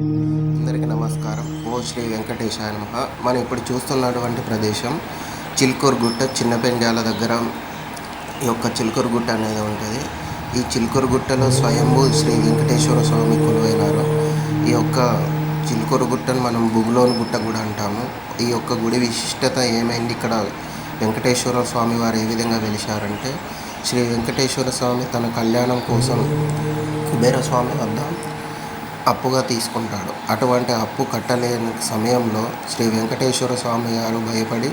అందరికీ నమస్కారం. ఓ శ్రీ వెంకటేశాయ నమః. మనం ఇప్పుడు చూస్తున్నటువంటి ప్రదేశం చిలుకూరు గుట్ట, చిన్నపెండ్యాల దగ్గర ఈ యొక్క చిలుకూరు గుట్ట అనేది ఉంటుంది. ఈ చిలుకూరు గుట్టలో స్వయంభూ శ్రీ వెంకటేశ్వర స్వామి కొలువైనారు. ఈ యొక్క చిలుకూరు గుట్టను మనం బుగులోని గుట్ట కూడా అంటాము. ఈ యొక్క గుడి విశిష్టత ఏమైంది, ఇక్కడ వెంకటేశ్వర స్వామి వారు ఏ విధంగా వెలిశారంటే, శ్రీ వెంకటేశ్వర స్వామి తన కళ్యాణం కోసం కుబేర స్వామి వద్ద అప్పుగా తీసుకుంటాడు. అటువంటి అప్పు కట్టలేని సమయంలో శ్రీ వెంకటేశ్వర స్వామి గారు భయపడి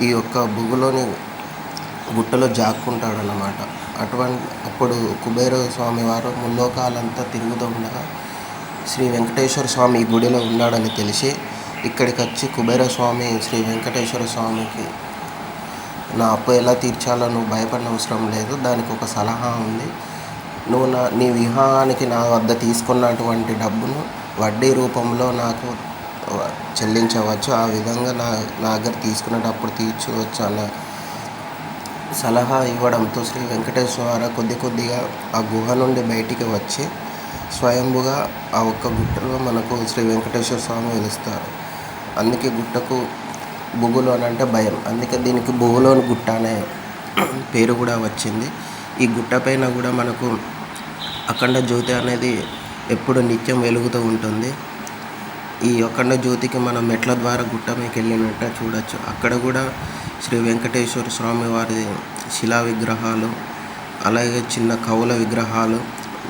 ఈ యొక్క బుగులోని గుట్టలో జాక్కుంటాడు అన్నమాట. అప్పుడు కుబేర స్వామి వారు ముల్లోకాలంతా తిరుగుతూ ఉండగా శ్రీ వెంకటేశ్వర స్వామి ఈ గుడిలో ఉన్నాడని తెలిసి ఇక్కడికి వచ్చి కుబేర స్వామి శ్రీ వెంకటేశ్వర స్వామికి, నా అప్పు ఎలా తీర్చాలో నువ్వు భయపడిన అవసరం లేదు, దానికి ఒక సలహా ఉంది. నువ్వు నీ వివాహానికి నా వద్ద తీసుకున్నటువంటి డబ్బును వడ్డీ రూపంలో నాకు చెల్లించవచ్చు, ఆ విధంగా నా దగ్గర తీసుకునేటప్పుడు తీర్చవచ్చు అన్న సలహా ఇవ్వడంతో శ్రీ వెంకటేశ్వర కొద్దిగా ఆ గుహ నుండి బయటికి వచ్చి స్వయంభుగా ఆ ఒక్క గుట్టలో మనకు శ్రీ వెంకటేశ్వర స్వామి వెలుస్తారు. అందుకే గుట్టకు బుగులు అని అంటే భయం, అందుకే దీనికి బుగులోని గుట్ట అనే పేరు కూడా వచ్చింది. ఈ గుట్ట పైన కూడా మనకు అఖండ జ్యోతి అనేది ఎప్పుడు నిత్యం వెలుగుతూ ఉంటుంది. ఈ అఖండ జ్యోతికి మనం మెట్ల ద్వారా గుట్ట మీకు వెళ్ళినట్టు చూడొచ్చు. అక్కడ కూడా శ్రీ వెంకటేశ్వర స్వామి వారి శిలా విగ్రహాలు, అలాగే చిన్న కవుల విగ్రహాలు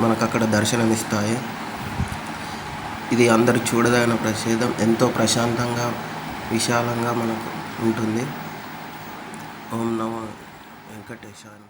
మనకు అక్కడ దర్శనమిస్తాయి. ఇది అందరు చూడదగిన ప్రసిద్ధం, ఎంతో ప్రశాంతంగా విశాలంగా మనకు ఉంటుంది. ఓం నమో వెంకటేశాయ.